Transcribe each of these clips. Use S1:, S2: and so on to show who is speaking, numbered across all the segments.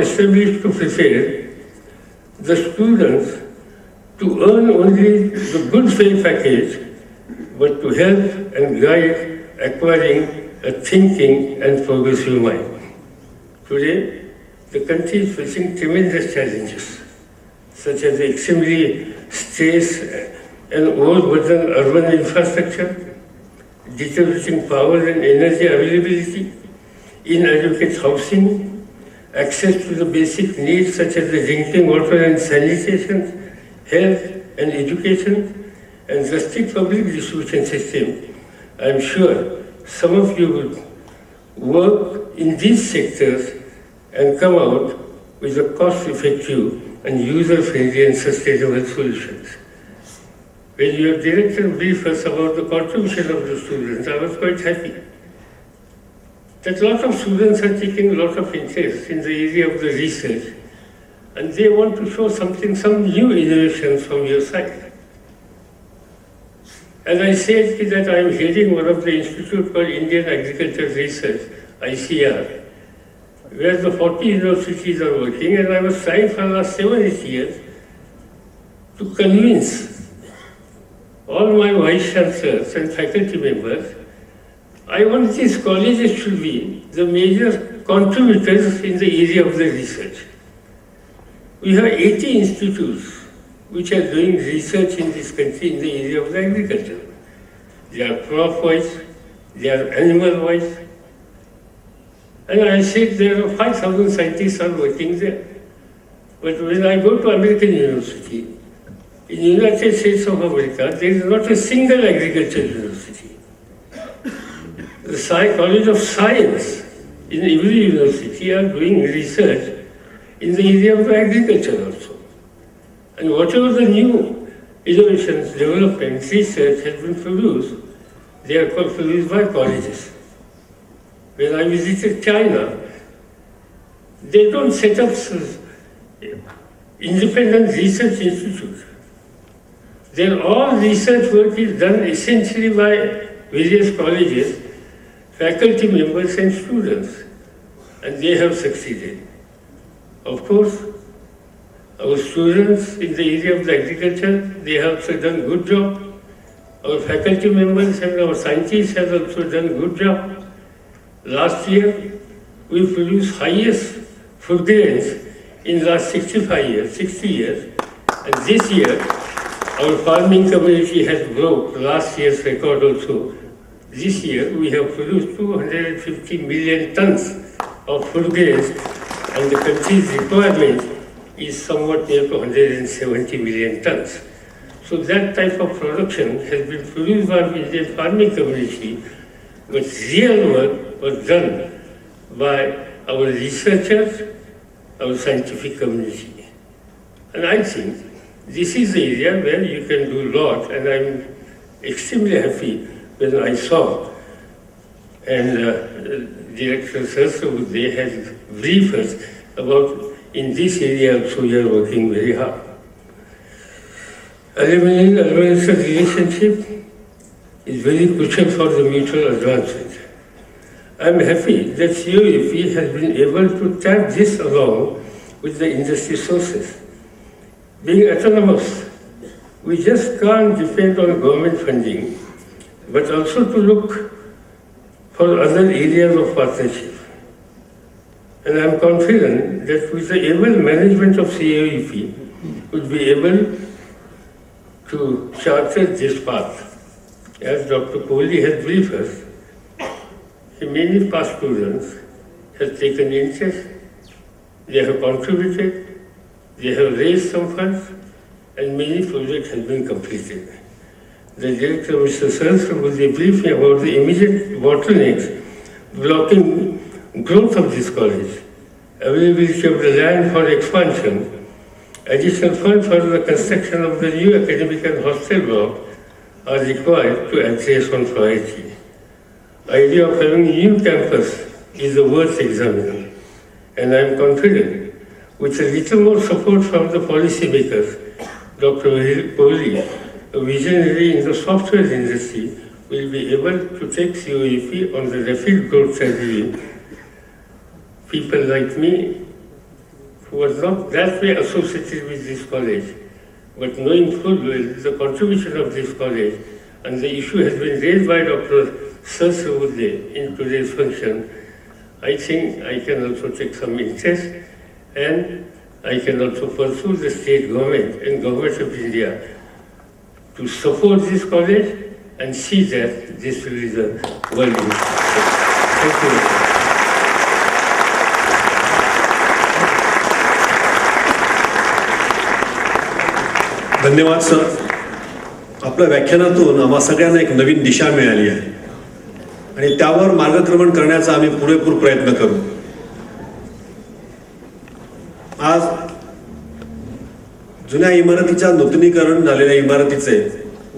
S1: established to prepare the students to earn only the good pay package, but to help and guide acquiring a thinking and progressive mind. Today, the country is facing tremendous challenges, such as the extremely stressed and overburdened urban infrastructure, deteriorating power and energy availability, inadequate housing, access to the basic needs such as the drinking water and sanitation, health and education, and the strict public distribution system. I am sure some of you will work in these sectors and come out with a cost-effective and user-friendly and sustainable solutions. When your director briefed us about the contribution of the students, I was quite happy that a lot of students are taking a lot of interest in the area of the research, and they want to show something, some new innovations from your side. And I said that I am heading one of the institute called Indian Agriculture Research, ICR, where the 40 universities are working, and I was trying for the last 7-8 years to convince all my vice chancellors and faculty members, I want these colleges should be the major contributors in the area of the research. We have 80 institutes which are doing research in this country in the area of the agriculture. They are crop-wise, they are animal-wise. And I said there are 5,000 scientists are working there. But when I go to American University, in the United States of America, there is not a single agriculture university. The College of Science in every university are doing research in the area of agriculture also. And whatever the new innovations, developments, research has been produced, they are produced by colleges. When I visited China, they don't set up independent research institutes. Their all research work is done essentially by various colleges, faculty members and students, and they have succeeded. Of course, our students in the area of the agriculture, they have also done good job. Our faculty members and our scientists have also done good job. Last year, we produced highest food grains in last 65 years, 60 years. And this year, our farming community has broke last year's record also. This year, we have produced 250 million tons of food grains, and the country's requirement is somewhat near to 170 million tons. So that type of production has been produced by the Indian farming community, but real work was done by our researchers, our scientific community. And I think this is the area where you can do a lot, and I'm extremely happy when I saw, and Director Saraswat, they had briefed us about in this area also we are working very hard. Alumni-alumni relationship is very crucial for the mutual advancement. I am happy that COEP has been able to tap this along with the industry sources. Being autonomous, we just can't depend on government funding, but also to look for other areas of partnership. And I am confident that with the able management of COEP, we'll be able to charter this path. As Dr. Kohli has briefed us, many past students have taken interest, they have contributed, they have raised some funds, and many projects have been completed. The director, Mr. Saraswat, will be briefing about the immediate bottlenecks blocking growth of this college, availability of the land for expansion, additional funds for the construction of the new academic and hostel block are required to address on priority. Idea of having a new campus is worth examining, and I am confident with a little more support from the policymakers, Dr. Kohli, a visionary in the software industry, will be able to take COEP on the rapid growth strategy. People like me who was not that way associated with this college, but knowing full well the contribution of this college, and the issue has been raised by Dr. Sahasrabudhe in today's function, I think I can also take some interest, and I can also pursue the state government and government of India to support this college and see that this will be the world. Thank you.
S2: धन्यवाद sir. आपल्या व्याख्यानातून आम्हा सगळ्यांना एक नवीन दिशा मिळाली आहे आणि त्यावर मार्गक्रमण करण्याचा आम्ही पुरेपूर प्रयत्न करू. आज जुन्या इमारतीच्या नूतनीकरण झालेल्या इमारतीचे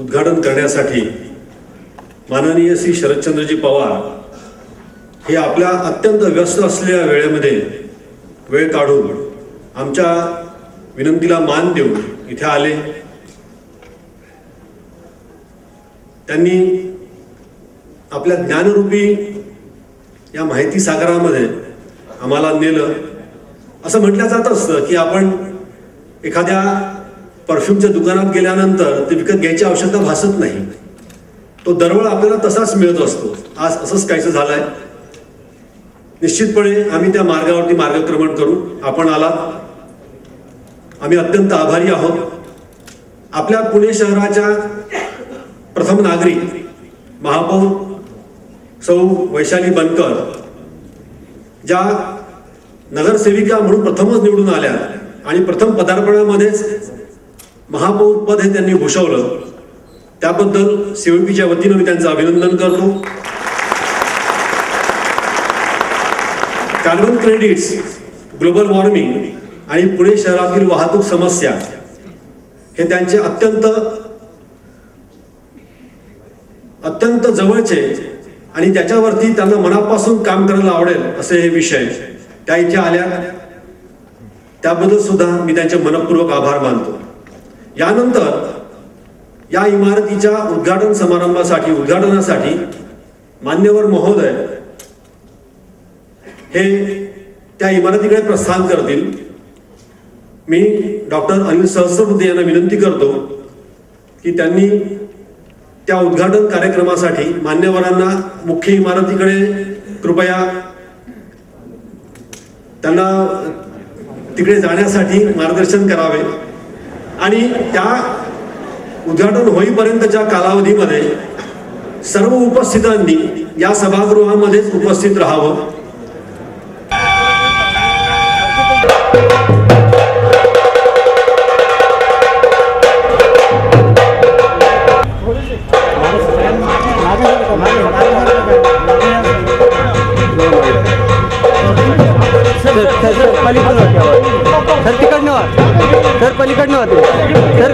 S2: उद्घाटन करण्यासाठी माननीय श्री शरदचंद्रजी पवार हे आपल्या अत्यंत व्यस्त असलेल्या वेळेमध्ये वेळ काढून आमच्या विनंतीला मान देऊन इथे आले. त्यांनी आपल्या ज्ञानरूपी या माहिती सागरामध्ये आम्हाला नेलं. असं म्हटलं जात असतं की आपण एखाद्या परफ्यूमच्या दुकानात गेल्यानंतर ते विकत घ्यायची आवश्यकता भासत नाही. तो दरवळ आपल्याला तसाच मिळत असतो. आज असंच काहीसं झालंय. निश्चितपणे आम्ही त्या मार्गावरती मार्गक्रमण करू. आपण आलात, आम्ही अत्यंत आभारी आहोत. आपल्या पुणे शहराच्या प्रथम नागरिक महापौर सौ वैशाली बनकर ज्या नगरसेविका म्हणून प्रथमच निवडून आल्या आणि प्रथम पदार्पणामध्येच महापौर पद हे त्यांनी भूषवलं, त्याबद्दल सीओपीच्या वतीनं मी त्यांचं अभिनंदन करतो. कार्बन क्रेडिट्स, ग्लोबल वॉर्मिंग आणि पुणे शहरातील वाहतूक समस्या हे त्यांचे अत्यंत जवळचे आणि त्याच्यावरती त्यांना मनापासून काम करायला आवडेल असे हे विषय त्या इथे आल्या. त्याबद्दल सुद्धा मी त्यांचे मनपूर्वक आभार मानतो. यानंतर या इमारतीच्या उद्घाटनासाठी मान्यवर महोदय हे त्या इमारतीकडे प्रस्थान करतील. मी डॉक्टर अनिल सहस्रबुद्धे यांना विनंती करतो की त्यांनी त्या उद्घाटन कार्यक्रमासाठी मान्यवरांना मुख्य इमारतीकडे कृपया त्यांना तिकडे जाण्यासाठी मार्गदर्शन करावे आणि त्या उद्घाटन होईपर्यंतच्या कालावधीमध्ये सर्व उपस्थितांनी या सभागृहामध्येच उपस्थित राहावं.
S3: सर तिकडनं सर पलीकडनं सर